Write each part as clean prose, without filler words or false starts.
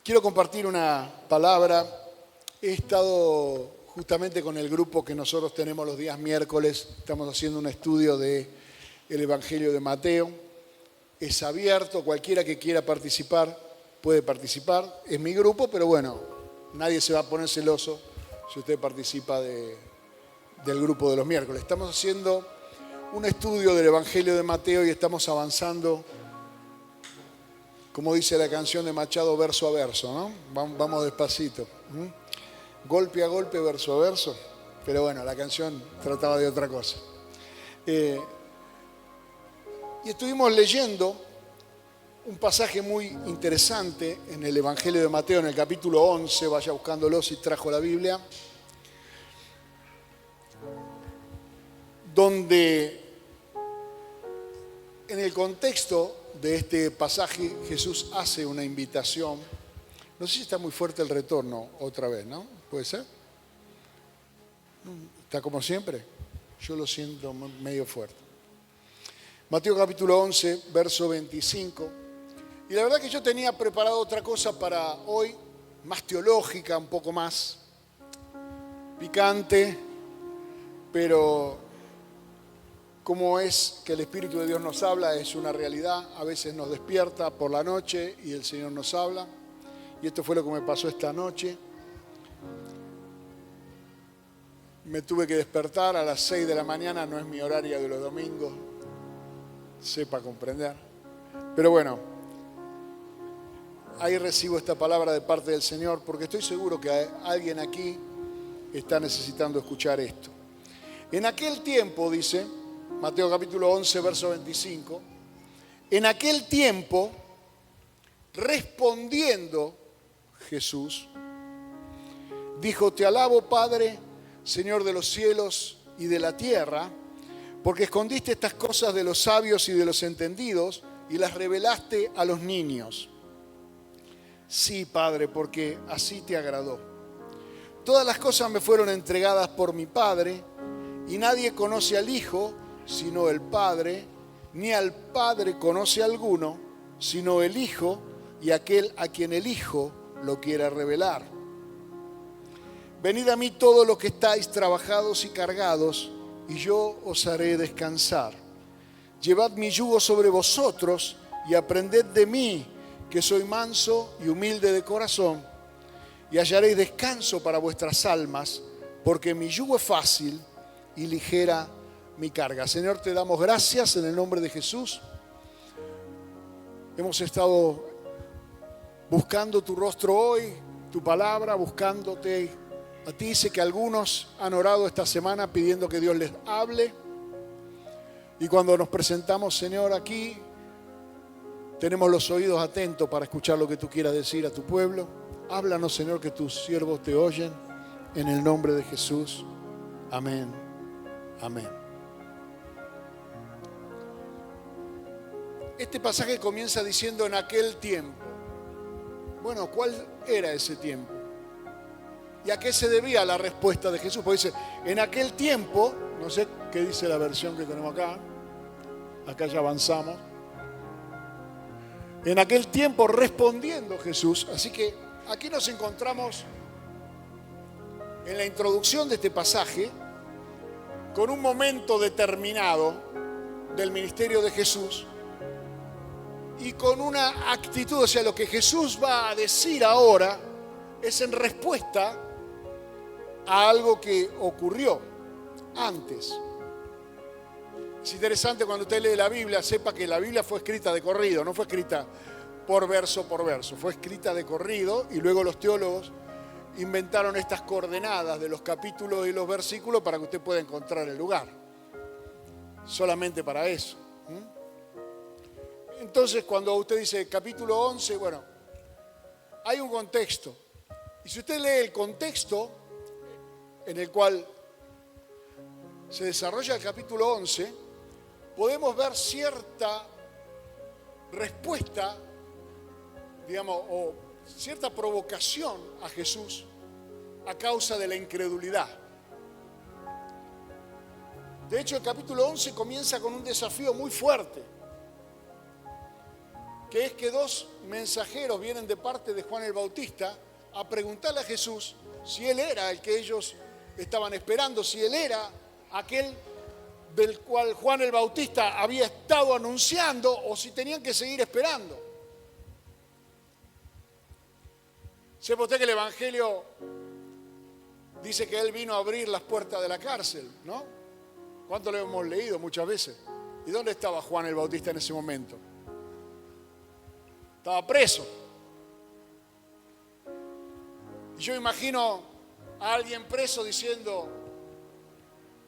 Quiero compartir una palabra. He estado justamente con el grupo que nosotros tenemos los días miércoles. Estamos haciendo un estudio del Evangelio de Mateo. Es abierto, cualquiera que quiera participar puede participar. Es mi grupo, pero bueno, nadie se va a poner celoso si usted participa del grupo de los miércoles. Estamos haciendo un estudio del Evangelio de Mateo y estamos avanzando, como dice la canción de Machado, verso a verso, ¿no? Vamos despacito. Golpe a golpe, verso a verso. Pero bueno, la canción trataba de otra cosa. Y estuvimos leyendo un pasaje muy interesante en el Evangelio de Mateo, en el capítulo 11. Vaya buscándolo si trajo la Biblia. Donde en el contexto de este pasaje Jesús hace una invitación. No sé si está muy fuerte el retorno otra vez, ¿no? ¿Puede ser? ¿Está como siempre? Yo lo siento medio fuerte. Mateo capítulo 11, verso 25. Y la verdad que yo tenía preparado otra cosa para hoy, más teológica, un poco más picante, pero como es que el Espíritu de Dios nos habla, es una realidad. A veces nos despierta por la noche y el Señor nos habla. Y esto fue lo que me pasó esta noche. Me tuve que despertar a las 6 de la mañana, no es mi horario de los domingos, sepa comprender. Pero bueno, ahí recibo esta palabra de parte del Señor, porque estoy seguro que alguien aquí está necesitando escuchar esto. En aquel tiempo, dice Mateo capítulo 11, verso 25, en aquel tiempo, respondiendo Jesús, dijo: Te alabo, Padre, Señor de los cielos y de la tierra, porque escondiste estas cosas de los sabios y de los entendidos y las revelaste a los niños. Sí, Padre, porque así te agradó. Todas las cosas me fueron entregadas por mi Padre, y nadie conoce al Hijo sino el Padre, ni al Padre conoce a alguno sino el Hijo y aquel a quien el Hijo lo quiera revelar. Venid a mí todos los que estáis trabajados y cargados, y yo os haré descansar. Llevad mi yugo sobre vosotros y aprended de mí, que soy manso y humilde de corazón, y hallaréis descanso para vuestras almas, porque mi yugo es fácil y ligera mi carga. Señor, te damos gracias en el nombre de Jesús. Hemos estado buscando tu rostro hoy, tu palabra, buscándote a ti. Sé que algunos han orado esta semana pidiendo que Dios les hable. Y cuando nos presentamos, Señor, aquí, tenemos los oídos atentos para escuchar lo que tú quieras decir a tu pueblo. Háblanos, Señor, que tus siervos te oyen. En el nombre de Jesús. Amén. Amén. Este pasaje comienza diciendo en aquel tiempo. Bueno, ¿cuál era ese tiempo? ¿Y a qué se debía la respuesta de Jesús? Porque dice, en aquel tiempo, no sé qué dice la versión que tenemos acá ya avanzamos. En aquel tiempo respondiendo Jesús. Así que aquí nos encontramos en la introducción de este pasaje con un momento determinado del ministerio de Jesús y con una actitud, o sea, lo que Jesús va a decir ahora es en respuesta a algo que ocurrió antes. Es interesante cuando usted lee la Biblia, sepa que la Biblia fue escrita de corrido, no fue escrita por verso, fue escrita de corrido y luego los teólogos inventaron estas coordenadas de los capítulos y los versículos para que usted pueda encontrar el lugar. Solamente para eso. Entonces, cuando usted dice capítulo 11, bueno, hay un contexto. Y si usted lee el contexto en el cual se desarrolla el capítulo 11, podemos ver cierta respuesta, digamos, o cierta provocación a Jesús a causa de la incredulidad. De hecho, el capítulo 11 comienza con un desafío muy fuerte. que es que dos mensajeros vienen de parte de Juan el Bautista a preguntarle a Jesús si él era el que ellos estaban esperando, si él era aquel del cual Juan el Bautista había estado anunciando o si tenían que seguir esperando. Sepa usted que el Evangelio dice que él vino a abrir las puertas de la cárcel, ¿no? ¿Cuánto lo hemos leído muchas veces? ¿Y dónde estaba Juan el Bautista en ese momento? Estaba preso. Y yo imagino a alguien preso diciendo,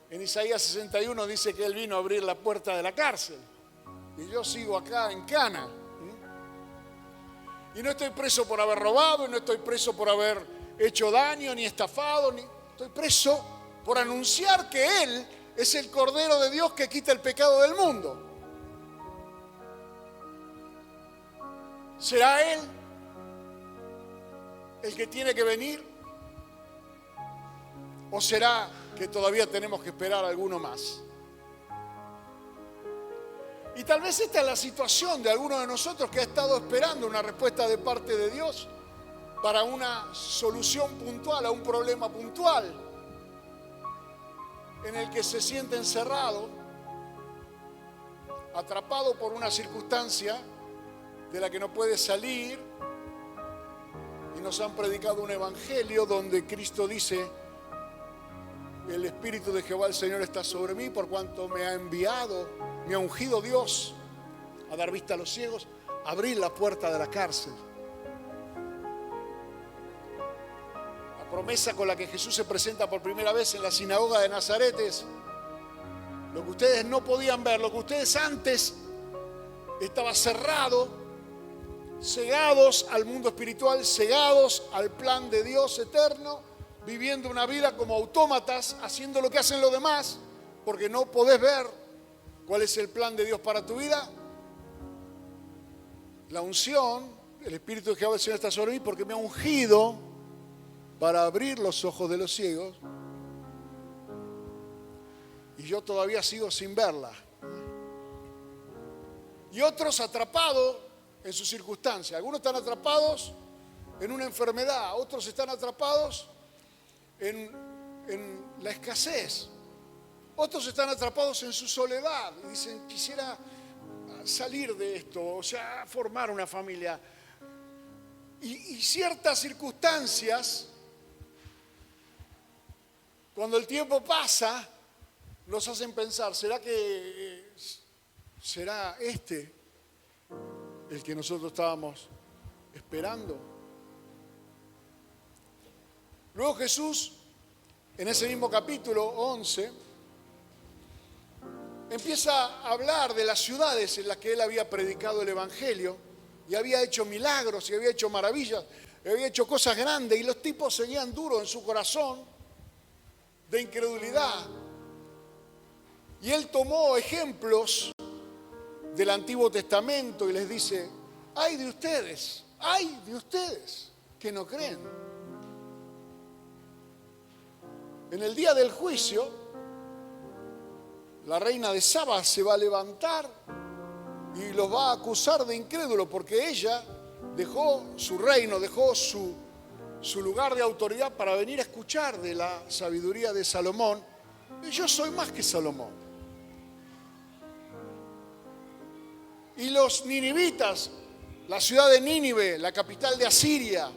en Isaías 61 dice que él vino a abrir la puerta de la cárcel. Y yo sigo acá en cana. Y no estoy preso por haber robado, y no estoy preso por haber hecho daño, ni estafado, estoy preso por anunciar que Él es el Cordero de Dios que quita el pecado del mundo. ¿Será Él el que tiene que venir? ¿O será que todavía tenemos que esperar a alguno más? Y tal vez esta es la situación de alguno de nosotros que ha estado esperando una respuesta de parte de Dios para una solución puntual a un problema puntual en el que se siente encerrado, atrapado por una circunstancia de la que no puede salir, y nos han predicado un evangelio donde Cristo dice: el Espíritu de Jehová el Señor está sobre mí por cuanto me ha enviado, me ha ungido Dios a dar vista a los ciegos, a abrir la puerta de la cárcel. La promesa con la que Jesús se presenta por primera vez en la sinagoga de Nazaret es: lo que ustedes no podían ver, lo que ustedes antes estaba cerrado, cegados al mundo espiritual, cegados al plan de Dios eterno, viviendo una vida como autómatas, haciendo lo que hacen los demás, porque no podés ver cuál es el plan de Dios para tu vida. La unción, el Espíritu de Jehová el Señor está sobre mí porque me ha ungido para abrir los ojos de los ciegos, y yo todavía sigo sin verla. Y otros atrapados en su circunstancia. Algunos están atrapados en una enfermedad, otros están atrapados en la escasez, otros están atrapados en su soledad y dicen: quisiera salir de esto, o sea, formar una familia. Y ciertas circunstancias, cuando el tiempo pasa, los hacen pensar: ¿será que será este el que nosotros estábamos esperando? Luego Jesús, en ese mismo capítulo 11, empieza a hablar de las ciudades en las que él había predicado el Evangelio y había hecho milagros y había hecho maravillas, y había hecho cosas grandes, y los tipos seguían duros en su corazón de incredulidad. Y él tomó ejemplos del Antiguo Testamento y les dice: ay de ustedes que no creen. En el día del juicio, la reina de Saba se va a levantar y los va a acusar de incrédulos porque ella dejó su reino, dejó su lugar de autoridad para venir a escuchar de la sabiduría de Salomón. Y yo soy más que Salomón. Y los ninivitas, la ciudad de Nínive, la capital de Asiria,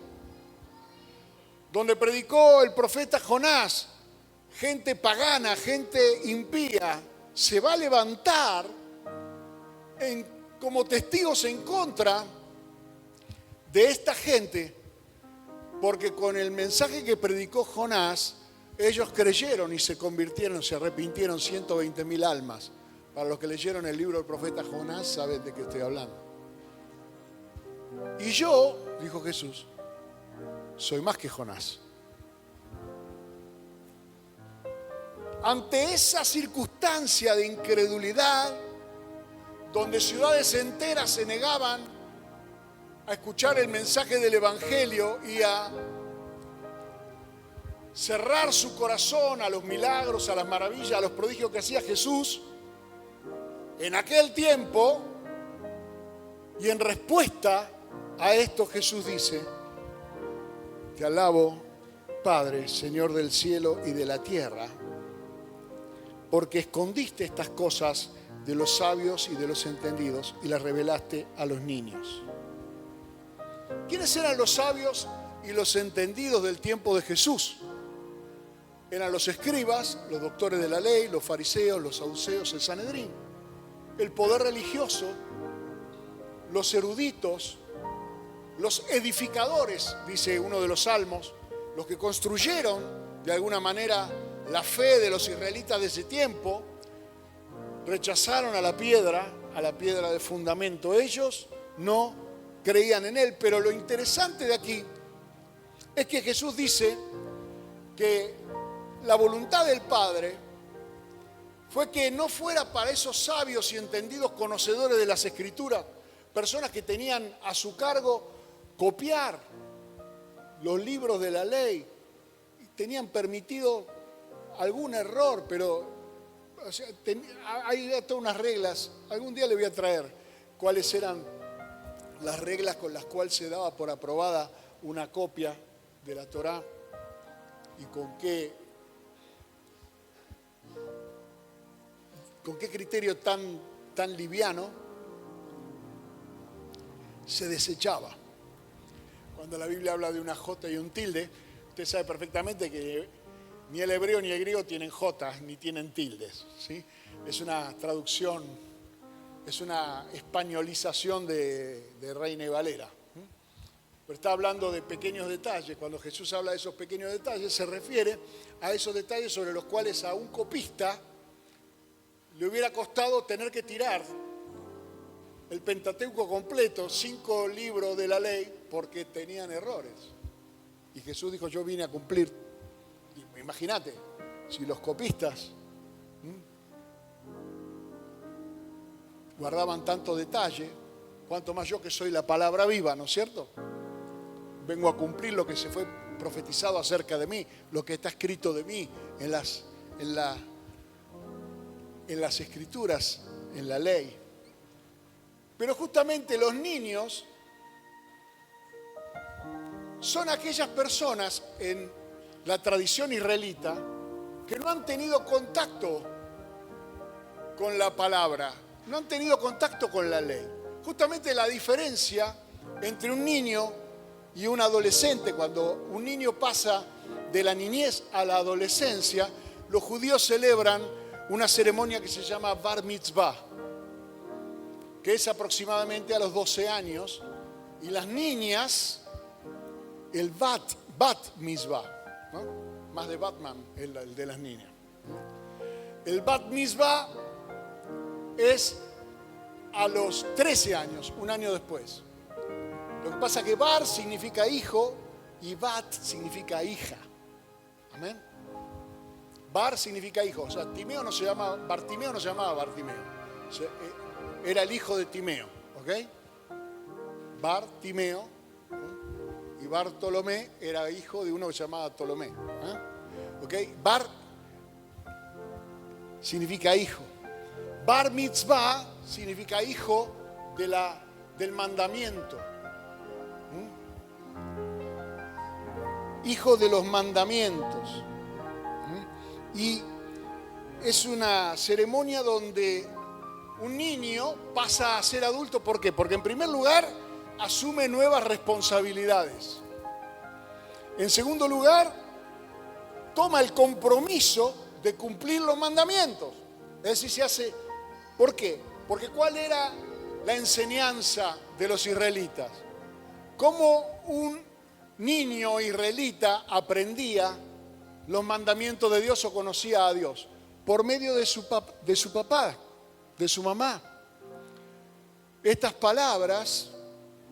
donde predicó el profeta Jonás, gente pagana, gente impía, se va a levantar como testigos en contra de esta gente, porque con el mensaje que predicó Jonás, ellos creyeron y se convirtieron, se arrepintieron 120.000 almas. Para los que leyeron el libro del profeta Jonás, saben de qué estoy hablando. Y yo, dijo Jesús, soy más que Jonás. Ante esa circunstancia de incredulidad, donde ciudades enteras se negaban a escuchar el mensaje del Evangelio y a cerrar su corazón a los milagros, a las maravillas, a los prodigios que hacía Jesús, en aquel tiempo Y en respuesta a esto Jesús dice: te alabo, Padre, Señor del cielo y de la tierra, porque escondiste estas cosas de los sabios y de los entendidos y las revelaste a los niños. ¿Quiénes eran los sabios y los entendidos del tiempo de Jesús? Eran los escribas, los doctores de la ley, los fariseos, los saduceos, el Sanedrín. El poder religioso, los eruditos, los edificadores, dice uno de los salmos, los que construyeron de alguna manera la fe de los israelitas de ese tiempo, rechazaron a la piedra de fundamento. Ellos no creían en él. Pero lo interesante de aquí es que Jesús dice que la voluntad del Padre fue que no fuera para esos sabios y entendidos conocedores de las Escrituras, personas que tenían a su cargo copiar los libros de la ley, y tenían permitido algún error, pero hay todas unas reglas. Algún día le voy a traer cuáles eran las reglas con las cuales se daba por aprobada una copia de la Torá y con qué criterio tan liviano se desechaba. Cuando la Biblia habla de una J y un tilde, usted sabe perfectamente que ni el hebreo ni el griego tienen J ni tienen tildes, ¿sí? Es una traducción, es una españolización de Reina y Valera. Pero está hablando de pequeños detalles. Cuando Jesús habla de esos pequeños detalles, se refiere a esos detalles sobre los cuales a un copista le hubiera costado tener que tirar el Pentateuco completo, 5 libros de la ley, porque tenían errores. Y Jesús dijo: yo vine a cumplir. Imagínate, si los copistas guardaban tanto detalle, cuanto más yo, que soy la palabra viva, ¿no es cierto? Vengo a cumplir lo que se fue profetizado acerca de mí, lo que está escrito de mí en las Escrituras, en la ley. Pero justamente los niños son aquellas personas en la tradición israelita que no han tenido contacto con la palabra, no han tenido contacto con la ley. Justamente la diferencia entre un niño y un adolescente, cuando un niño pasa de la niñez a la adolescencia, los judíos celebran una ceremonia que se llama Bar Mitzvah, que es aproximadamente a los 12 años, y las niñas, el Bat Mitzvah, ¿no? Más de Batman, el de las niñas. El Bat Mitzvah es a los 13 años, un año después. Lo que pasa es que Bar significa hijo y Bat significa hija. Amén. Bar significa hijo. O sea, Bartimeo no se llamaba Bartimeo. Era el hijo de Timeo, ¿ok? Bartimeo. Y Bartolomé era hijo de uno que se llamaba Ptolomé. ¿Ok? Bar significa hijo. Bar mitzvah significa hijo del mandamiento. Hijo de los mandamientos. Y es una ceremonia donde un niño pasa a ser adulto. ¿Por qué? Porque en primer lugar asume nuevas responsabilidades. En segundo lugar, toma el compromiso de cumplir los mandamientos. Es decir, se hace... ¿Por qué? Porque ¿cuál era la enseñanza de los israelitas? ¿Cómo un niño israelita aprendía los mandamientos de Dios o conocía a Dios? Por medio de su papá, de su mamá. Estas palabras,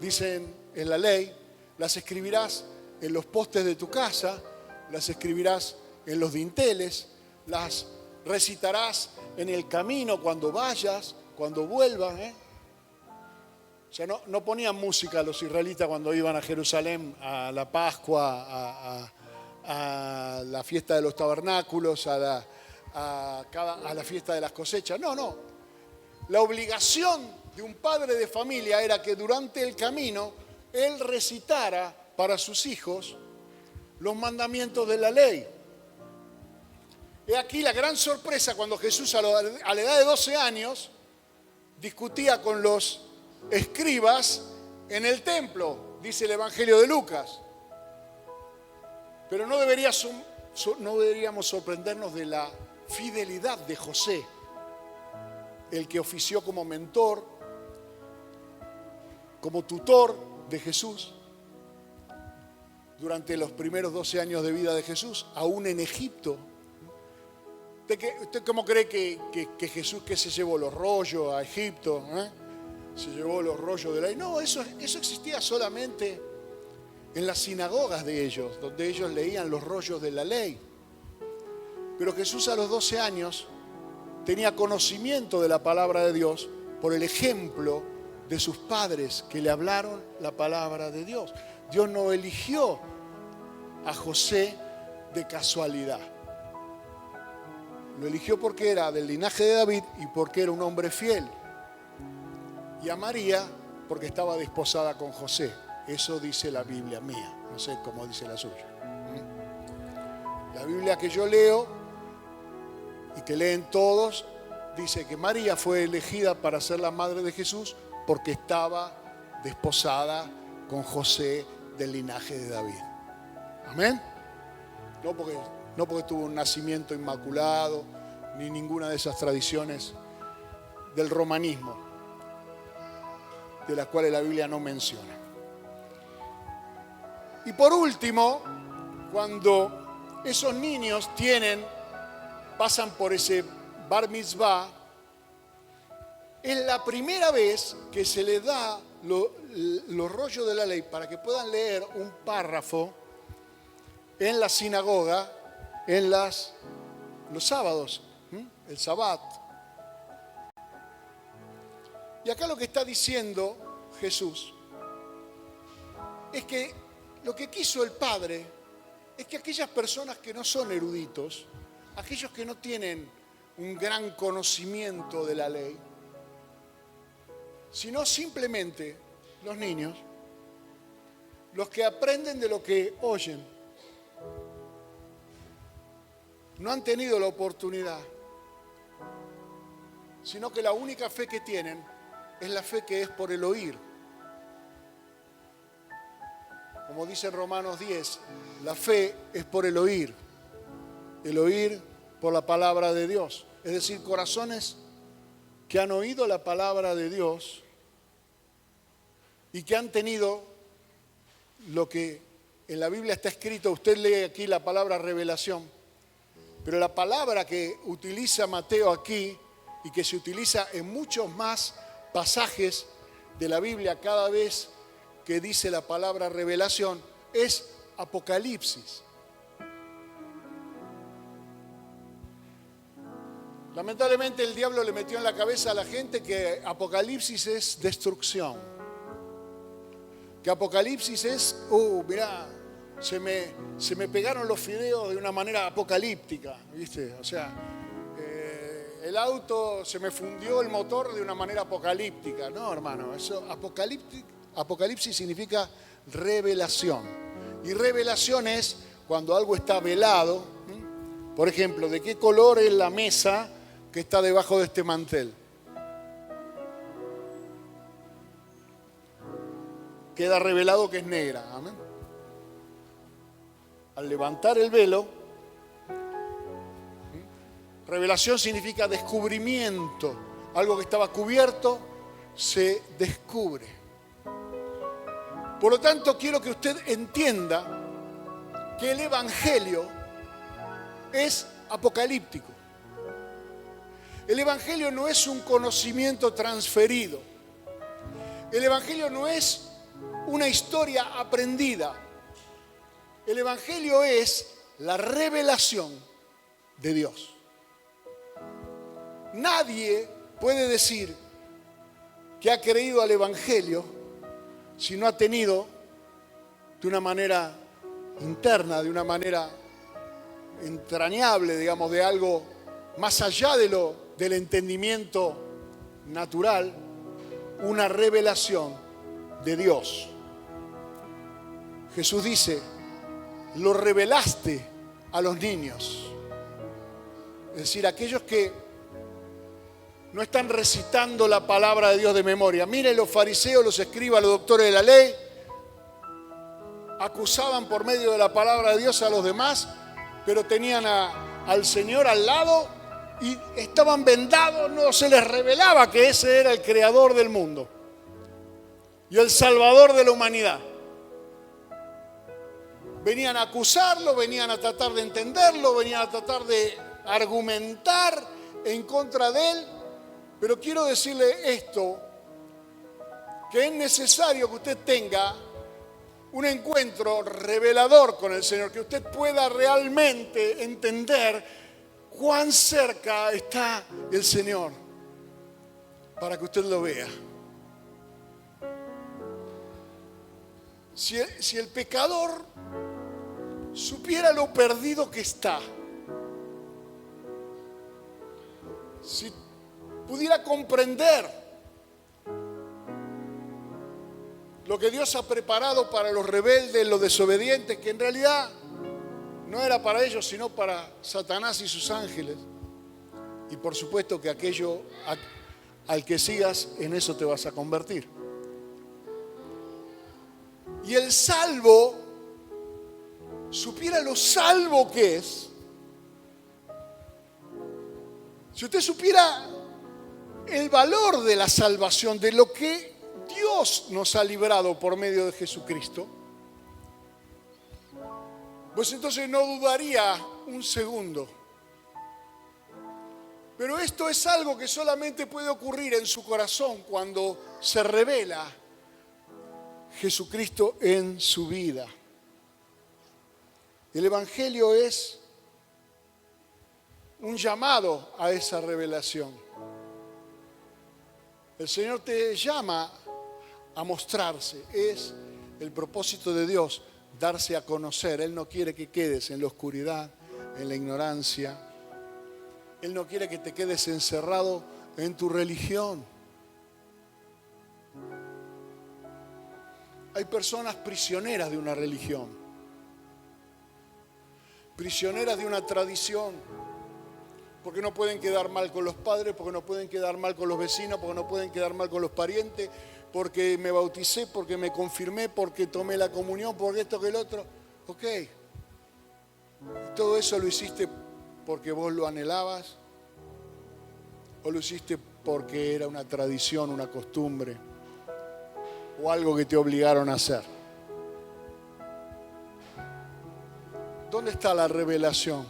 dicen en la ley, las escribirás en los postes de tu casa, las escribirás en los dinteles, las recitarás en el camino cuando vayas, cuando vuelvas. O sea, no ponían música los israelitas cuando iban a Jerusalén a la Pascua, a la fiesta de los tabernáculos, a la fiesta de las cosechas. No. La obligación de un padre de familia era que durante el camino él recitara para sus hijos los mandamientos de la ley. He aquí la gran sorpresa cuando Jesús a la edad de 12 años discutía con los escribas en el templo, dice el Evangelio de Lucas. Pero no deberíamos sorprendernos de la fidelidad de José, el que ofició como mentor, como tutor de Jesús durante los primeros 12 años de vida de Jesús, aún en Egipto. ¿Usted cómo cree que Jesús se llevó los rollos a Egipto? Se llevó los rollos de la ley. No, eso existía solamente en las sinagogas de ellos, donde ellos leían los rollos de la ley. Pero Jesús a los 12 años tenía conocimiento de la palabra de Dios por el ejemplo de sus padres que le hablaron la palabra de Dios. Dios no eligió a José de casualidad. Lo eligió porque era del linaje de David y porque era un hombre fiel. Y a María porque estaba desposada con José. Eso dice la Biblia mía, no sé cómo dice la suya. La Biblia que yo leo y que leen todos dice que María fue elegida para ser la madre de Jesús porque estaba desposada con José del linaje de David. Amén. No porque tuvo un nacimiento inmaculado, ni ninguna de esas tradiciones del romanismo, de las cuales la Biblia no menciona. Y por último, cuando esos niños pasan por ese bar mitzvah, es la primera vez que se les da los rollos de la ley para que puedan leer un párrafo en la sinagoga, los sábados, el Sabbat. Y acá lo que está diciendo Jesús es que lo que quiso el Padre es que aquellas personas que no son eruditos, aquellos que no tienen un gran conocimiento de la ley, sino simplemente los niños, los que aprenden de lo que oyen, no han tenido la oportunidad, sino que la única fe que tienen es la fe que es por el oír. Como dice en Romanos 10, la fe es por el oír por la palabra de Dios. Es decir, corazones que han oído la palabra de Dios y que han tenido lo que en la Biblia está escrito. Usted lee aquí la palabra revelación, pero la palabra que utiliza Mateo aquí y que se utiliza en muchos más pasajes de la Biblia cada vez que dice la palabra revelación es Apocalipsis. Lamentablemente el diablo le metió en la cabeza a la gente que Apocalipsis es destrucción. Que Apocalipsis es, mirá, se me pegaron los fideos de una manera apocalíptica, ¿viste? O sea, el auto se me fundió el motor de una manera apocalíptica. No, hermano, eso Apocalipsis significa revelación. Y revelación es cuando algo está velado. Por ejemplo, ¿de qué color es la mesa que está debajo de este mantel? Queda revelado que es negra. Amén. Al levantar el velo, revelación significa descubrimiento. Algo que estaba cubierto se descubre. Por lo tanto, quiero que usted entienda que el Evangelio es apocalíptico. El Evangelio no es un conocimiento transferido. El Evangelio no es una historia aprendida. El Evangelio es la revelación de Dios. Nadie puede decir que ha creído al Evangelio si no ha tenido de una manera interna, de una manera entrañable, digamos, de algo más allá del entendimiento natural, una revelación de Dios. Jesús dice, lo revelaste a los niños. Es decir, aquellos que no están recitando la palabra de Dios de memoria. Miren, los fariseos, los escribas, los doctores de la ley, acusaban por medio de la palabra de Dios a los demás, pero tenían al Señor al lado y estaban vendados, no se les revelaba que ese era el creador del mundo y el salvador de la humanidad. Venían a acusarlo, venían a tratar de entenderlo, venían a tratar de argumentar en contra de él. Pero quiero decirle esto, que es necesario que usted tenga un encuentro revelador con el Señor, que usted pueda realmente entender cuán cerca está el Señor, para que usted lo vea. Si el pecador supiera lo perdido que está, si pudiera comprender lo que Dios ha preparado para los rebeldes, los desobedientes, que en realidad no era para ellos, sino para Satanás y sus ángeles. Y por supuesto que aquello al que sigas, en eso te vas a convertir. Y el salvo supiera lo salvo que es. Si usted supiera el valor de la salvación, de lo que Dios nos ha librado por medio de Jesucristo, pues entonces no dudaría un segundo. Pero esto es algo que solamente puede ocurrir en su corazón cuando se revela Jesucristo en su vida. El Evangelio es un llamado a esa revelación. El Señor te llama a mostrarse. Es el propósito de Dios, darse a conocer. Él no quiere que quedes en la oscuridad, en la ignorancia. Él no quiere que te quedes encerrado en tu religión. Hay personas prisioneras de una religión, prisioneras de una tradición, porque no pueden quedar mal con los padres, porque no pueden quedar mal con los vecinos, porque no pueden quedar mal con los parientes, porque me bauticé, porque me confirmé, porque tomé la comunión, porque esto que el otro. Ok. ¿Todo eso lo hiciste porque vos lo anhelabas? ¿O lo hiciste porque era una tradición, una costumbre? ¿O algo que te obligaron a hacer? ¿Dónde está la revelación?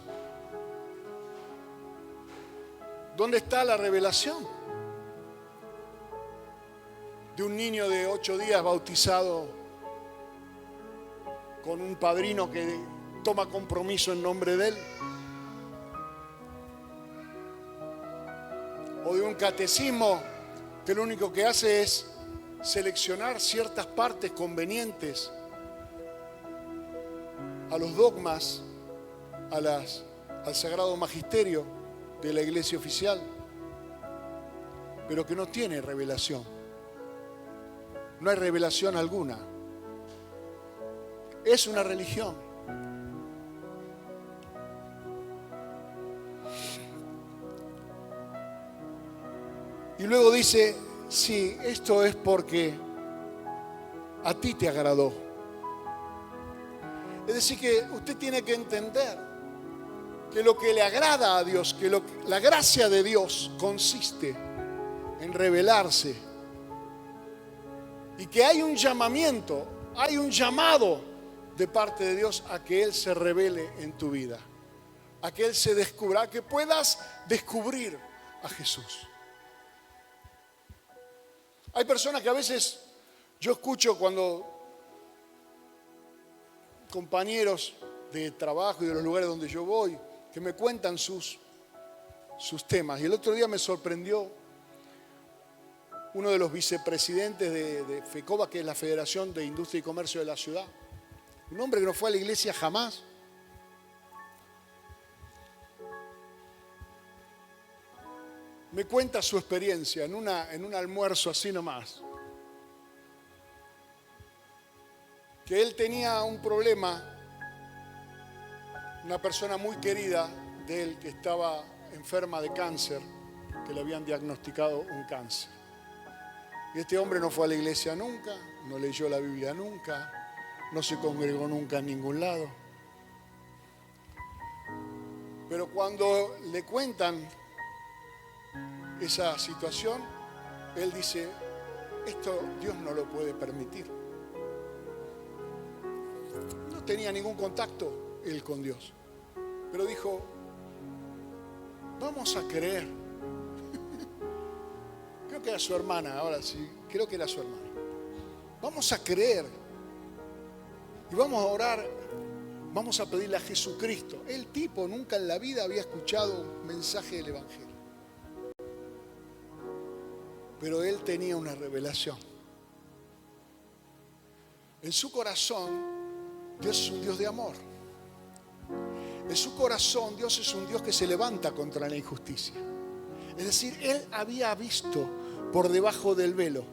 ¿Dónde está la revelación de un niño de 8 días bautizado con un padrino que toma compromiso en nombre de él? ¿O de un catecismo que lo único que hace es seleccionar ciertas partes convenientes a los dogmas, al sagrado magisterio de la iglesia oficial, pero que no tiene revelación? No hay revelación alguna. Es una religión. Y luego dice, sí, esto es porque a ti te agradó. Es decir, que usted tiene que entender que lo que le agrada a Dios, que la gracia de Dios consiste en revelarse. Y que hay un llamamiento, hay un llamado de parte de Dios a que Él se revele en tu vida. A que Él se descubra, a que puedas descubrir a Jesús. Hay personas que a veces yo escucho cuando compañeros de trabajo y de los lugares donde yo voy, que me cuentan sus temas. Y el otro día me sorprendió uno de los vicepresidentes de FECOBA, que es la Federación de Industria y Comercio de la ciudad. Un hombre que no fue a la iglesia jamás. me cuenta su experiencia en un almuerzo así nomás. Que él tenía un problema, una persona muy querida de él que estaba enferma de cáncer, que le habían diagnosticado un cáncer. Y este hombre no fue a la iglesia nunca, no leyó la Biblia nunca, no se congregó nunca en ningún lado. Pero cuando le cuentan esa situación, él dice, esto Dios no lo puede permitir. No tenía ningún contacto él con Dios, pero dijo, vamos a creer. Creo que era su hermana, ahora sí, creo que era su hermana. Vamos a creer y vamos a orar, vamos a pedirle a Jesucristo. El tipo nunca en la vida había escuchado un mensaje del Evangelio, pero él tenía una revelación. En su corazón, Dios es un Dios de amor. En su corazón, Dios es un Dios que se levanta contra la injusticia. Es decir, él había visto por debajo del velo,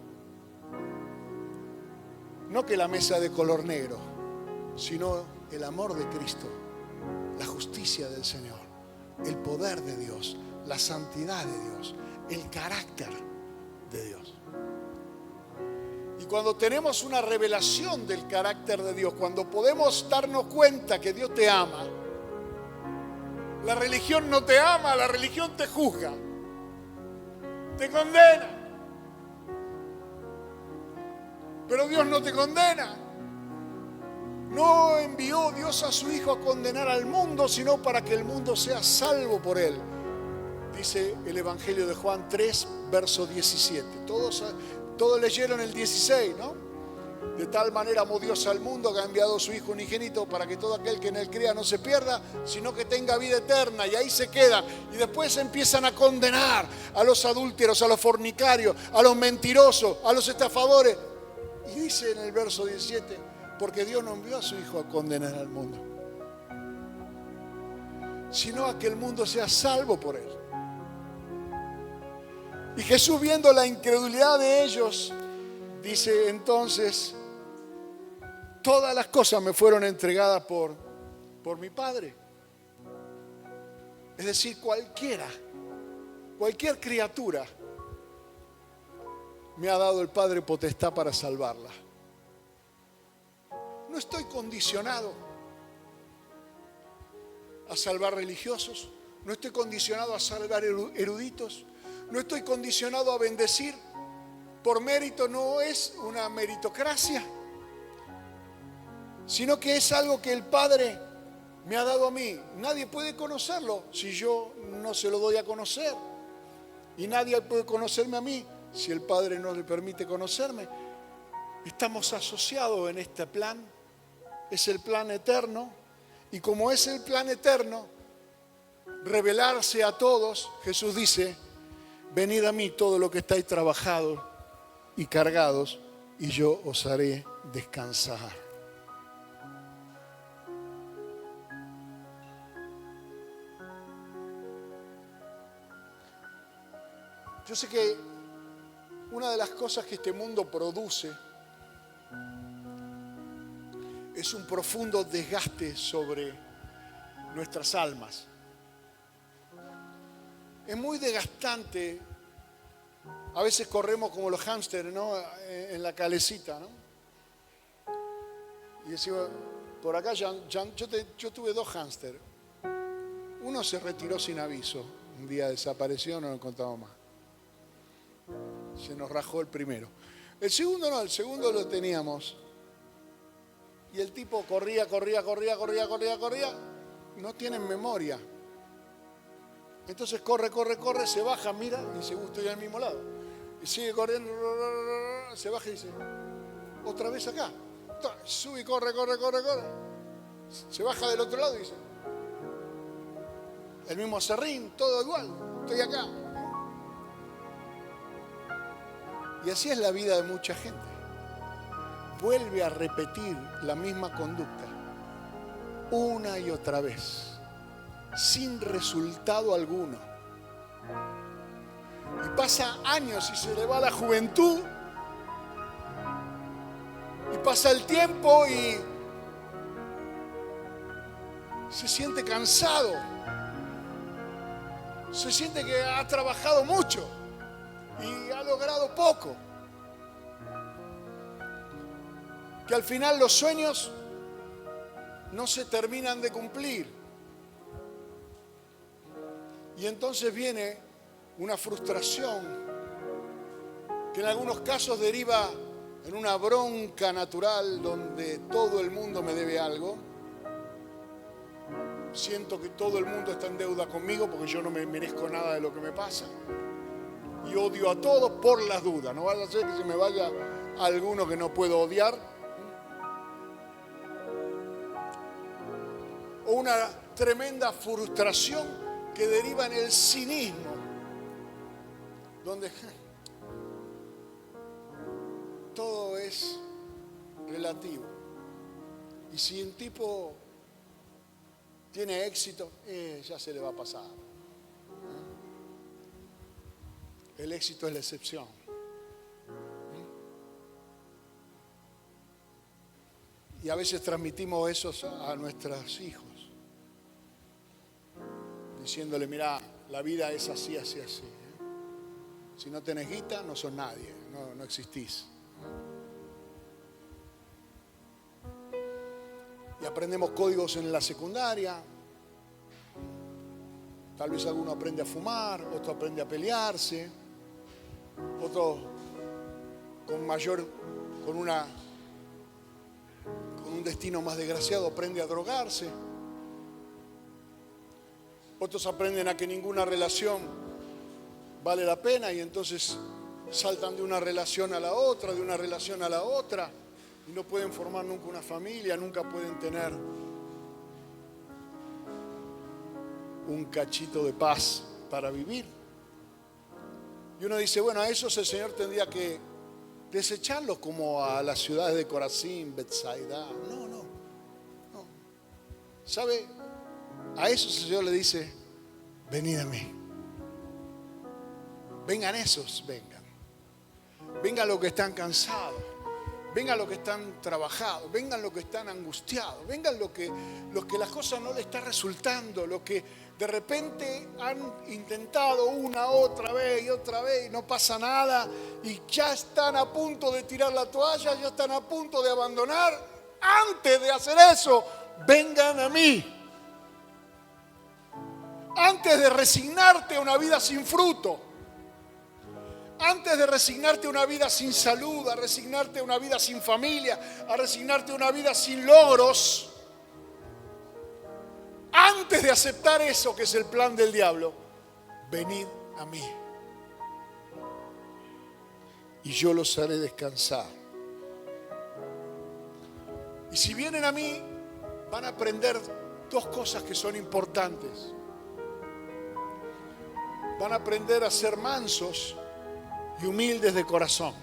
no que la mesa de color negro, sino el amor de Cristo, la justicia del Señor, el poder de Dios, la santidad de Dios, el carácter de Dios. Y cuando tenemos una revelación del carácter de Dios, cuando podemos darnos cuenta que Dios te ama, la religión no te ama, la religión te juzga, te condena. Pero Dios no te condena. No envió Dios a su Hijo a condenar al mundo, sino para que el mundo sea salvo por él. Dice el Evangelio de Juan 3, verso 17. Todos leyeron el 16, ¿no? De tal manera amó Dios al mundo que ha enviado a su Hijo unigénito para que todo aquel que en él crea no se pierda, sino que tenga vida eterna. Y ahí se quedan. Y después empiezan a condenar a los adúlteros, a los fornicarios, a los mentirosos, a los estafadores. Y dice en el verso 17, porque Dios no envió a su Hijo a condenar al mundo, sino a que el mundo sea salvo por él. Y Jesús, viendo la incredulidad de ellos, dice entonces, todas las cosas me fueron entregadas por mi Padre. Es decir, cualquier criatura me ha dado el Padre potestad para salvarla. No estoy condicionado a salvar religiosos, no estoy condicionado a salvar eruditos, no estoy condicionado a bendecir por mérito, no es una meritocracia, sino que es algo que el Padre me ha dado a mí. Nadie puede conocerlo si yo no se lo doy a conocer, y nadie puede conocerme a mí si el Padre no le permite conocerme. Estamos asociados en este plan, es el plan eterno, y como es el plan eterno, revelarse a todos, Jesús dice, venid a mí todos los que estáis trabajados y cargados, y yo os haré descansar. Yo sé que una de las cosas que este mundo produce es un profundo desgaste sobre nuestras almas. Es muy desgastante. A veces corremos como los hámsters, ¿no? En la calecita, ¿no? Y decimos, por acá yo tuve 2 hámsters. Uno se retiró sin aviso. Un día desapareció, no lo encontramos más. Se nos rajó el primero. El segundo no, el segundo lo teníamos. Y el tipo corría. No tienen memoria. Entonces corre, se baja, mira y dice, estoy al mismo lado. Y sigue corriendo, se baja y dice, otra vez acá. Sube y corre. Se baja del otro lado y dice, el mismo aserrín, todo igual, estoy acá. Y así es la vida de mucha gente. Vuelve a repetir la misma conducta una y otra vez, sin resultado alguno. pasa años y se le va la juventud. Y pasa el tiempo y se siente cansado. Se siente que ha trabajado mucho y ha logrado poco. Que al final los sueños no se terminan de cumplir. Y entonces viene una frustración que en algunos casos deriva en una bronca natural donde todo el mundo me debe algo. Siento que todo el mundo está en deuda conmigo porque yo no me merezco nada de lo que me pasa. Y odio a todos por las dudas. No vaya a ser que se me vaya alguno que no puedo odiar. O una tremenda frustración que deriva en el cinismo, donde todo es relativo. Y si un tipo tiene éxito, ya se le va a pasar. El éxito es la excepción. Y a veces transmitimos eso a nuestros hijos, diciéndole, mira, la vida es así, así, así. Si no tenés guita, no sos nadie, no existís. Y aprendemos códigos en la secundaria. Tal vez alguno aprende a fumar, otro aprende a pelearse, otro con un destino más desgraciado aprende a drogarse. Otros aprenden a que ninguna relación vale la pena y entonces saltan de una relación a la otra, de una relación a la otra, y no pueden formar nunca una familia, nunca pueden tener un cachito de paz para vivir. Y uno dice, bueno, a esos el Señor tendría que desecharlos como a las ciudades de Corazín, Betsaida. No. ¿Sabe? A esos el Señor le dice, venid a mí. Vengan esos, vengan. Vengan los que están cansados. Vengan los que están trabajados. Vengan los que están angustiados. Vengan los que las cosas no les están resultando. Los que de repente han intentado otra vez y no pasa nada. Y ya están a punto de tirar la toalla, ya están a punto de abandonar. Antes de hacer eso, vengan a mí. Antes de resignarte a una vida sin fruto, antes de resignarte a una vida sin salud, a resignarte a una vida sin familia, a resignarte a una vida sin logros, antes de aceptar eso que es el plan del diablo, venid a mí y yo los haré descansar. Y si vienen a mí, van a aprender dos cosas que son importantes. Van a aprender a ser mansos y humildes de corazón.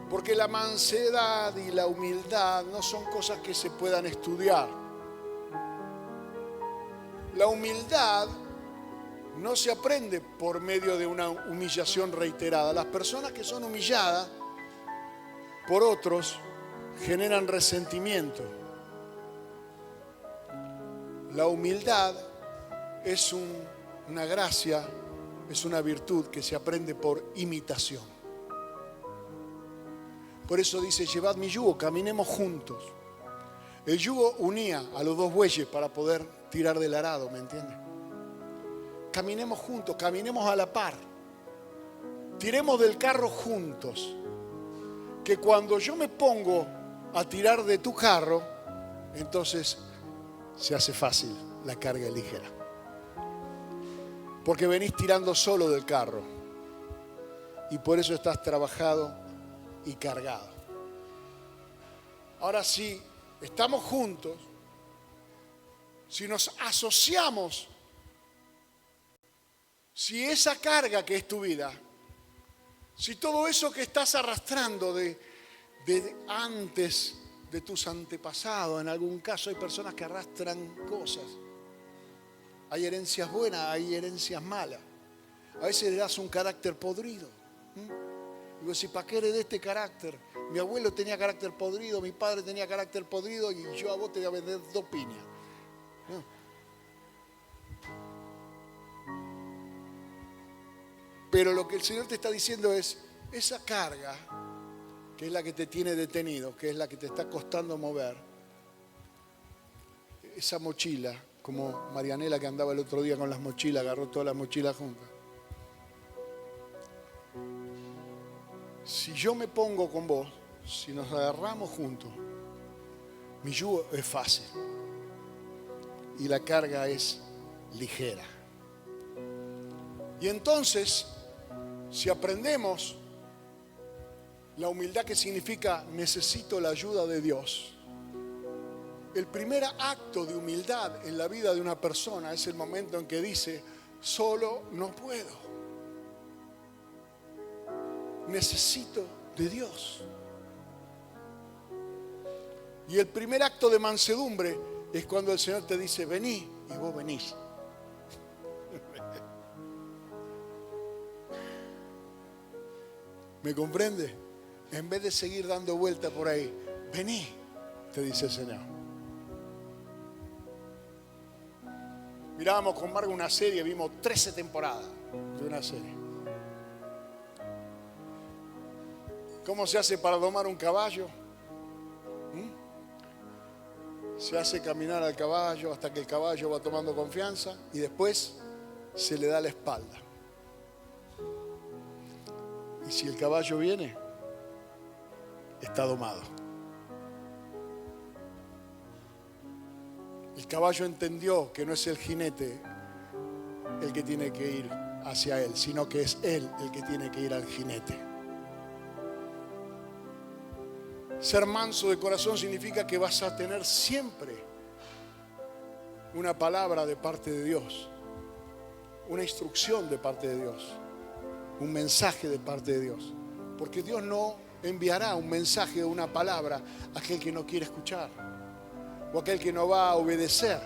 Porque la mansedad y la humildad no son cosas que se puedan estudiar. La humildad no se aprende por medio de una humillación reiterada. Las personas que son humilladas por otros generan resentimiento. La humildad es una gracia, es una virtud que se aprende por imitación. Por eso dice, llevad mi yugo, caminemos juntos. El yugo unía a los dos bueyes para poder tirar del arado, ¿me entiendes? Caminemos juntos, caminemos a la par. Tiremos del carro juntos. Que cuando yo me pongo a tirar de tu carro, entonces se hace fácil, la carga es ligera. Porque venís tirando solo del carro. Y por eso estás trabajado y cargado. Ahora sí, estamos juntos. Si nos asociamos, si esa carga que es tu vida, si todo eso que estás arrastrando de antes de tus antepasados, en algún caso hay personas que arrastran cosas. Hay herencias buenas, hay herencias malas. A veces heredás un carácter podrido. Digo, si ¿para qué heredé este carácter? Mi abuelo tenía carácter podrido, mi padre tenía carácter podrido y yo a vos te voy a vender 2 piñas. ¿No? Pero lo que el Señor te está diciendo es, esa carga, que es la que te tiene detenido, que es la que te está costando mover, esa mochila, como Marianela que andaba el otro día con las mochilas, agarró todas las mochilas juntas. Si yo me pongo con vos, si nos agarramos juntos, mi yugo es fácil y la carga es ligera. Y entonces, si aprendemos la humildad que significa necesito la ayuda de Dios, el primer acto de humildad en la vida de una persona es el momento en que dice, solo no puedo. Necesito de Dios. Y el primer acto de mansedumbre es cuando el Señor te dice, vení, y vos venís. ¿Me comprende? En vez de seguir dando vuelta por ahí, vení, te dice el Señor. Mirábamos con Margo una serie, vimos 13 temporadas de una serie. ¿Cómo se hace para domar un caballo? Se hace caminar al caballo hasta que el caballo va tomando confianza y después se le da la espalda. Y si el caballo viene, está domado. El caballo entendió que no es el jinete el que tiene que ir hacia él, sino que es él el que tiene que ir al jinete. Ser manso de corazón significa que vas a tener siempre una palabra de parte de Dios, una instrucción de parte de Dios, un mensaje de parte de Dios. Porque Dios no enviará un mensaje o una palabra a aquel que no quiere escuchar o aquel que no va a obedecer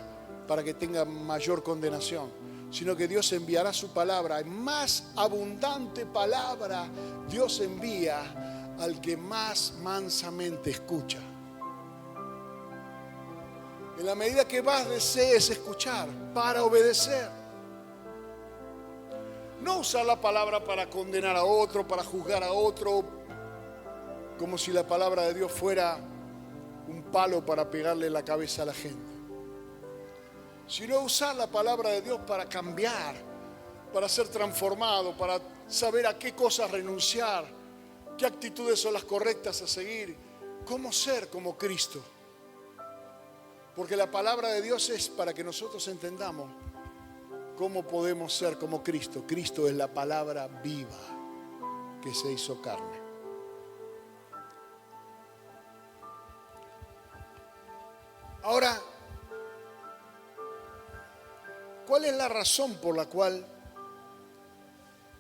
para que tenga mayor condenación, sino que Dios enviará su palabra. En más abundante palabra Dios envía al que más mansamente escucha. En la medida que más desees escuchar para obedecer. No usar la palabra para condenar a otro, para juzgar a otro, como si la palabra de Dios fuera un palo para pegarle en la cabeza a la gente. Sino usar la palabra de Dios para cambiar, para ser transformado, para saber a qué cosas renunciar, qué actitudes son las correctas a seguir, cómo ser como Cristo. Porque la palabra de Dios es para que nosotros entendamos cómo podemos ser como Cristo. Cristo es la palabra viva que se hizo carne. Ahora, ¿cuál es la razón por la cual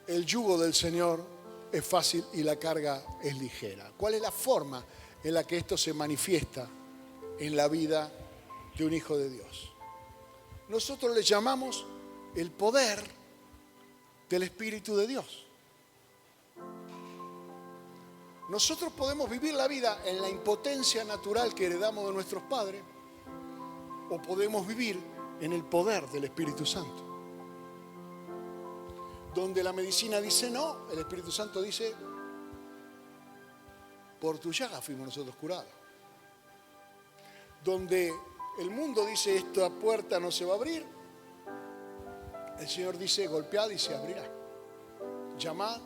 el yugo del Señor es fácil y la carga es ligera? ¿Cuál es la forma en la que esto se manifiesta en la vida de un hijo de Dios? Nosotros le llamamos el poder del Espíritu de Dios. Nosotros podemos vivir la vida en la impotencia natural que heredamos de nuestros padres, o podemos vivir en el poder del Espíritu Santo. Donde la medicina dice no, el Espíritu Santo dice, por tu llaga fuimos nosotros curados. Donde el mundo dice, esta puerta no se va a abrir, el Señor dice, golpead y se abrirá. Llamad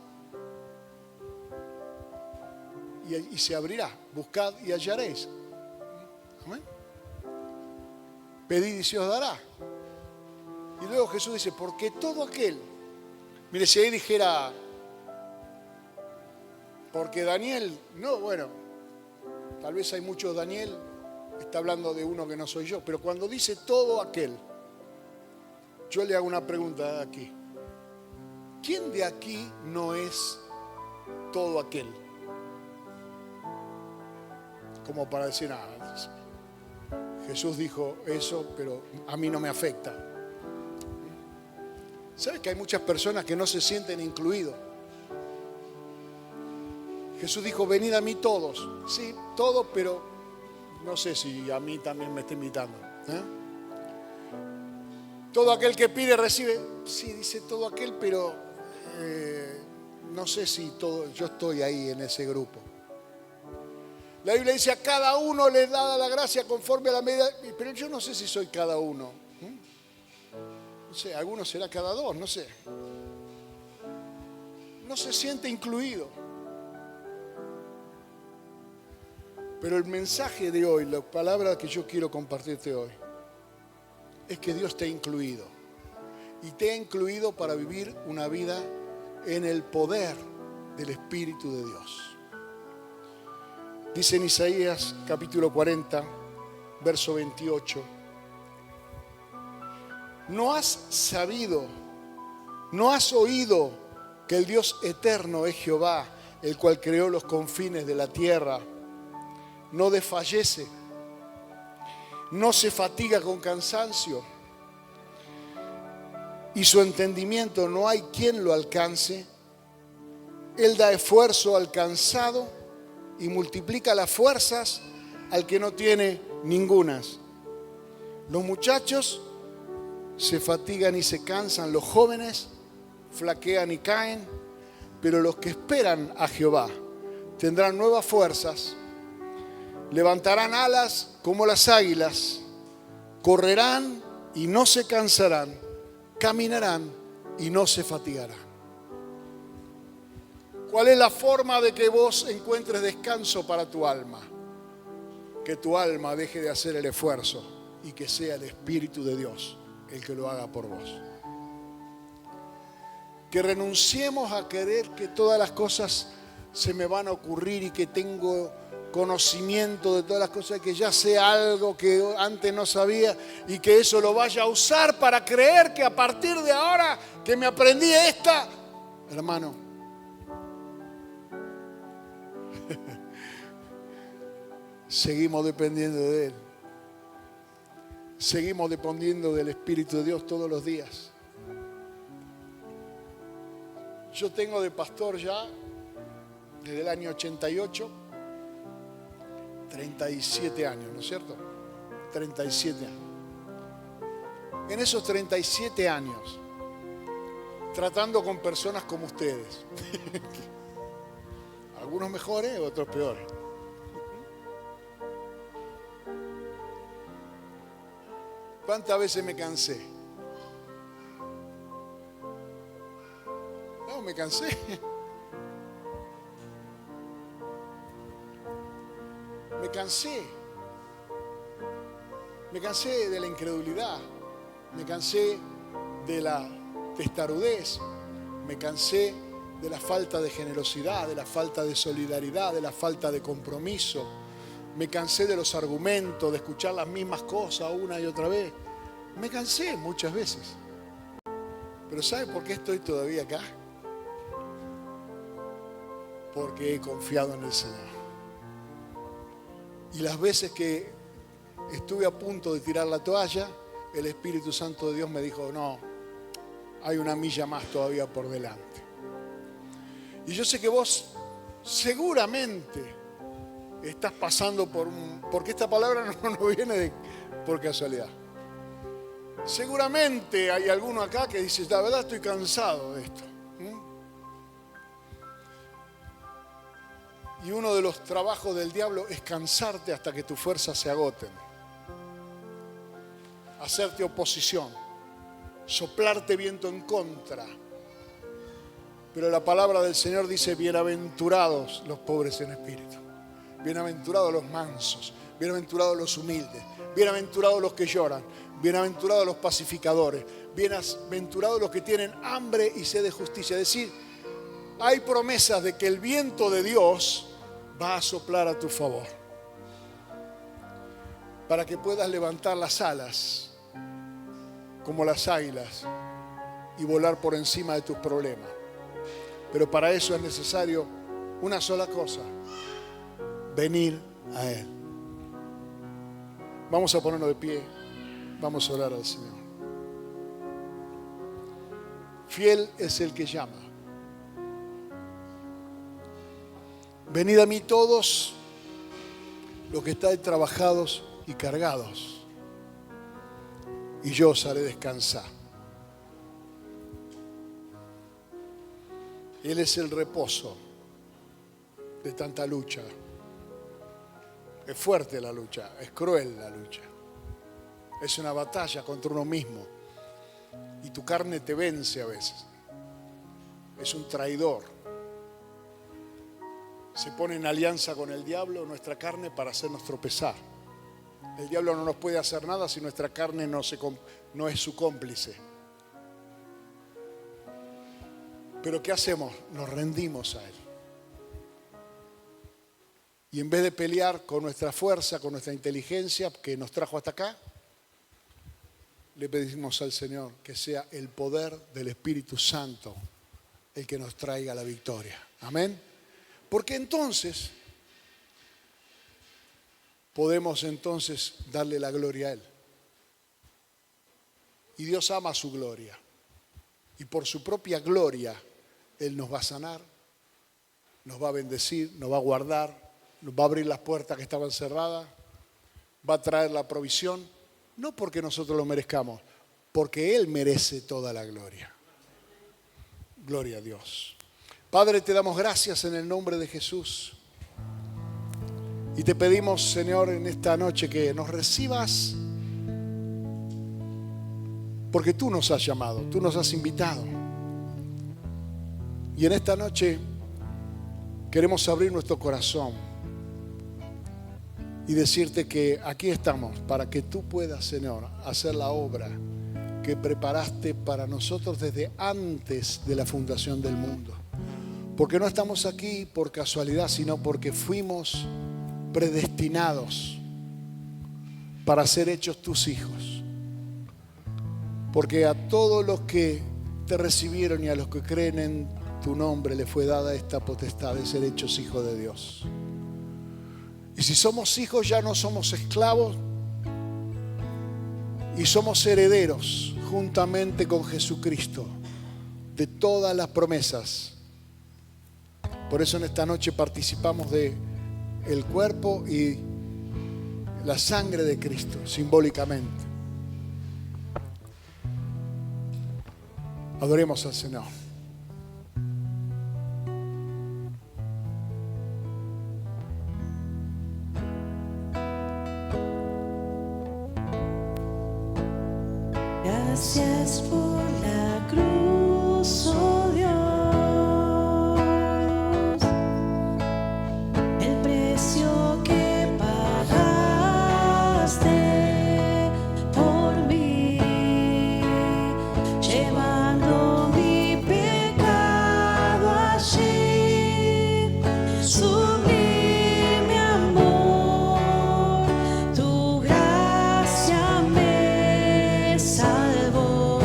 y se abrirá. Buscad y hallaréis. Amén. Pedid y se os dará. Y luego Jesús dice, porque todo aquel, mire, si ahí dijera, porque Daniel, no, bueno, tal vez hay muchos Daniel, está hablando de uno que no soy yo, pero cuando dice todo aquel, yo le hago una pregunta aquí. ¿Quién de aquí no es todo aquel? Como para decir, Jesús dijo eso, pero a mí no me afecta. ¿Sabes que hay muchas personas que no se sienten incluidos? Jesús dijo, venid a mí todos. Sí, todos, pero no sé si a mí también me está invitando. Todo aquel que pide, recibe. Sí, dice todo aquel, pero no sé si yo estoy ahí en ese grupo. La Biblia dice, a cada uno le da la gracia conforme a la medida. Pero yo no sé si soy cada uno. No sé, algunos será cada dos, no sé. No se siente incluido. Pero el mensaje de hoy, la palabra que yo quiero compartirte hoy, es que Dios te ha incluido. Y te ha incluido para vivir una vida en el poder del Espíritu de Dios. Dice en Isaías capítulo 40, verso 28. ¿No has sabido, no has oído que el Dios eterno es Jehová, el cual creó los confines de la tierra? No desfallece, no se fatiga con cansancio, y su entendimiento no hay quien lo alcance. Él da esfuerzo al cansado y multiplica las fuerzas al que no tiene ningunas. Los muchachos se fatigan y se cansan, los jóvenes flaquean y caen, pero los que esperan a Jehová tendrán nuevas fuerzas. Levantarán alas como las águilas, correrán y no se cansarán, caminarán y no se fatigarán. ¿Cuál es la forma de que vos encuentres descanso para tu alma? Que tu alma deje de hacer el esfuerzo y que sea el Espíritu de Dios el que lo haga por vos. Que renunciemos a querer que todas las cosas se me van a ocurrir y que tengo conocimiento de todas las cosas, que ya sé algo que antes no sabía y que eso lo vaya a usar para creer que a partir de ahora que me aprendí esta, hermano, seguimos dependiendo de Él. Seguimos dependiendo del Espíritu de Dios todos los días. Yo tengo de pastor ya desde el año 88, 37 años, ¿no es cierto? 37 años. En esos 37 años, tratando con personas como ustedes, algunos mejores, otros peores. ¿Cuántas veces me cansé? No, me cansé. Me cansé. Me cansé de la incredulidad. Me cansé de la testarudez. Me cansé de la falta de generosidad, de la falta de solidaridad, de la falta de compromiso. Me cansé de los argumentos, de escuchar las mismas cosas una y otra vez. Me cansé muchas veces. Pero ¿sabe por qué estoy todavía acá? Porque he confiado en el Señor. Y las veces que estuve a punto de tirar la toalla, el Espíritu Santo de Dios me dijo, no, hay una milla más todavía por delante. Y yo sé que vos seguramente estás pasando porque esta palabra no viene por casualidad. Seguramente hay alguno acá que dice, la verdad estoy cansado de esto. Y uno de los trabajos del diablo es cansarte hasta que tus fuerzas se agoten. Hacerte oposición. Soplarte viento en contra. Pero la palabra del Señor dice, bienaventurados los pobres en espíritu. Bienaventurados los mansos. Bienaventurados los humildes. Bienaventurados los que lloran. Bienaventurados los pacificadores. Bienaventurados los que tienen hambre y sed de justicia. Es decir, hay promesas de que el viento de Dios va a soplar a tu favor para que puedas levantar las alas como las águilas y volar por encima de tus problemas. Pero para eso es necesario una sola cosa: venir a Él. Vamos a ponernos de pie, vamos a orar al Señor. Fiel es el que llama. Venid a mí todos los que estáis trabajados y cargados, y yo os haré descansar. Él es el reposo de tanta lucha. Es fuerte la lucha, es cruel la lucha. Es una batalla contra uno mismo. Y tu carne te vence a veces. Es un traidor. Se pone en alianza con el diablo, nuestra carne, para hacernos tropezar. El diablo no nos puede hacer nada si nuestra carne no es su cómplice. Pero ¿qué hacemos? Nos rendimos a él. Y en vez de pelear con nuestra fuerza, con nuestra inteligencia que nos trajo hasta acá, le pedimos al Señor que sea el poder del Espíritu Santo el que nos traiga la victoria. Amén. Porque entonces podemos darle la gloria a Él. Y Dios ama su gloria. Y por su propia gloria Él nos va a sanar, nos va a bendecir, nos va a guardar, nos va a abrir las puertas que estaban cerradas, va a traer la provisión, no porque nosotros lo merezcamos, porque Él merece toda la gloria. Gloria a Dios. Padre, te damos gracias en el nombre de Jesús. Y te pedimos, Señor, en esta noche que nos recibas, porque tú nos has llamado, tú nos has invitado. Y en esta noche queremos abrir nuestro corazón y decirte que aquí estamos para que tú puedas, Señor, hacer la obra que preparaste para nosotros desde antes de la fundación del mundo. Porque no estamos aquí por casualidad, sino porque fuimos predestinados para ser hechos tus hijos. Porque a todos los que te recibieron y a los que creen en tu nombre le fue dada esta potestad de ser hechos hijos de Dios. Y si somos hijos, ya no somos esclavos y somos herederos juntamente con Jesucristo de todas las promesas. Por eso en esta noche participamos de el cuerpo y la sangre de Cristo, simbólicamente. Adoremos al Señor. Gracias por la cruz, oh Dios, el precio que pagaste por mí, llevando mi pecado allí. Sublime amor, tu gracia me salvó.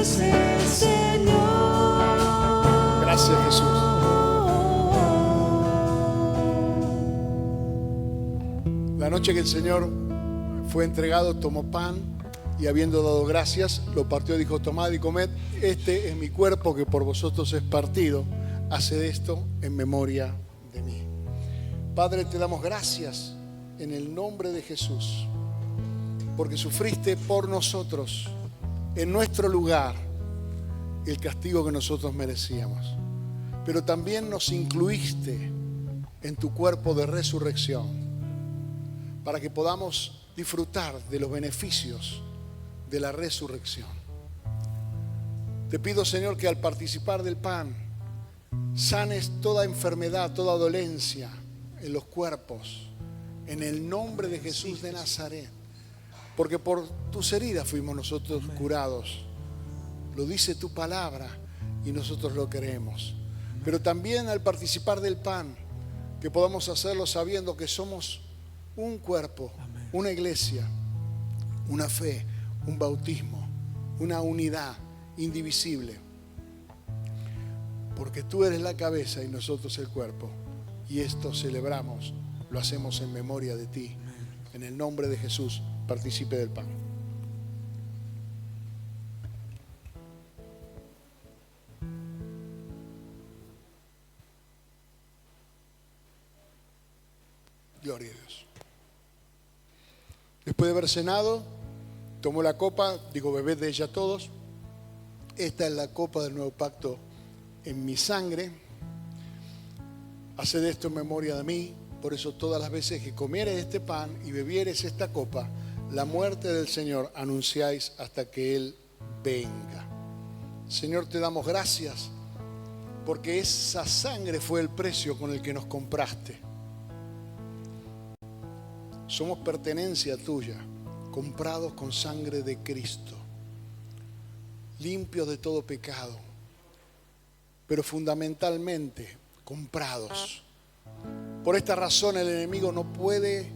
es el Señor. Gracias, Jesús. La noche que el Señor fue entregado, tomó pan y habiendo dado gracias, lo partió y dijo: tomad y comed, este es mi cuerpo que por vosotros es partido. Haced esto en memoria de mí. Padre, te damos gracias en el nombre de Jesús, porque sufriste por nosotros, en nuestro lugar, el castigo que nosotros merecíamos. Pero también nos incluiste en tu cuerpo de resurrección, para que podamos disfrutar de los beneficios de la resurrección. Te pido, Señor, que al participar del pan, sanes toda enfermedad, toda dolencia en los cuerpos, en el nombre de Jesús de Nazaret. Porque por tus heridas fuimos nosotros curados. Lo dice tu palabra y nosotros lo creemos. Pero también al participar del pan, que podamos hacerlo sabiendo que somos un cuerpo, una iglesia, una fe, un bautismo, una unidad indivisible. Porque tú eres la cabeza y nosotros el cuerpo. Y esto celebramos, lo hacemos en memoria de ti. En el nombre de Jesús, participe del pan. Gloria a Dios. Después de haber cenado, tomó la copa, digo, bebed de ella todos. Esta es la copa del nuevo pacto en mi sangre. Haced esto en memoria de mí. Por eso todas las veces que comieres este pan y bebieres esta copa, la muerte del Señor anunciáis hasta que Él venga. Señor, te damos gracias porque esa sangre fue el precio con el que nos compraste. Somos pertenencia tuya, comprados con sangre de Cristo, limpios de todo pecado, pero fundamentalmente comprados. Por esta razón el enemigo no puede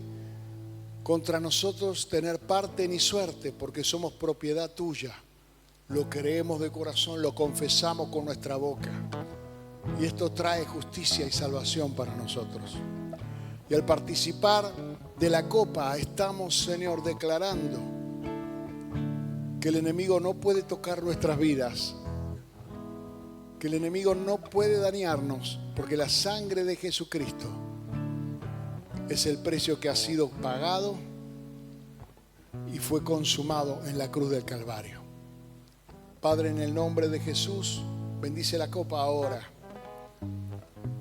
contra nosotros tener parte ni suerte, porque somos propiedad tuya. Lo creemos de corazón, lo confesamos con nuestra boca. Y esto trae justicia y salvación para nosotros. Y al participar de la copa estamos, Señor, declarando que el enemigo no puede tocar nuestras vidas, que el enemigo no puede dañarnos, porque la sangre de Jesucristo es el precio que ha sido pagado y fue consumado en la cruz del Calvario. Padre, en el nombre de Jesús, bendice la copa ahora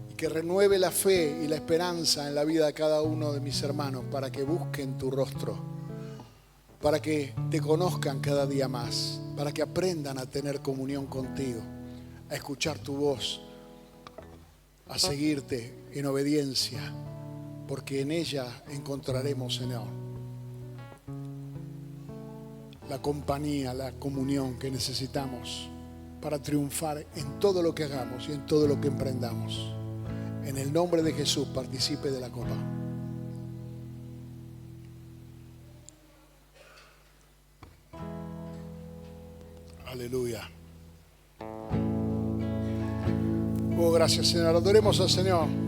y que renueve la fe y la esperanza en la vida de cada uno de mis hermanos para que busquen tu rostro, para que te conozcan cada día más, para que aprendan a tener comunión contigo, a escuchar tu voz, a seguirte en obediencia, porque en ella encontraremos, Señor, la compañía, la comunión que necesitamos para triunfar en todo lo que hagamos y en todo lo que emprendamos. En el nombre de Jesús, participe de la copa. Aleluya. Oh, gracias, Señor. Adoremos al Señor.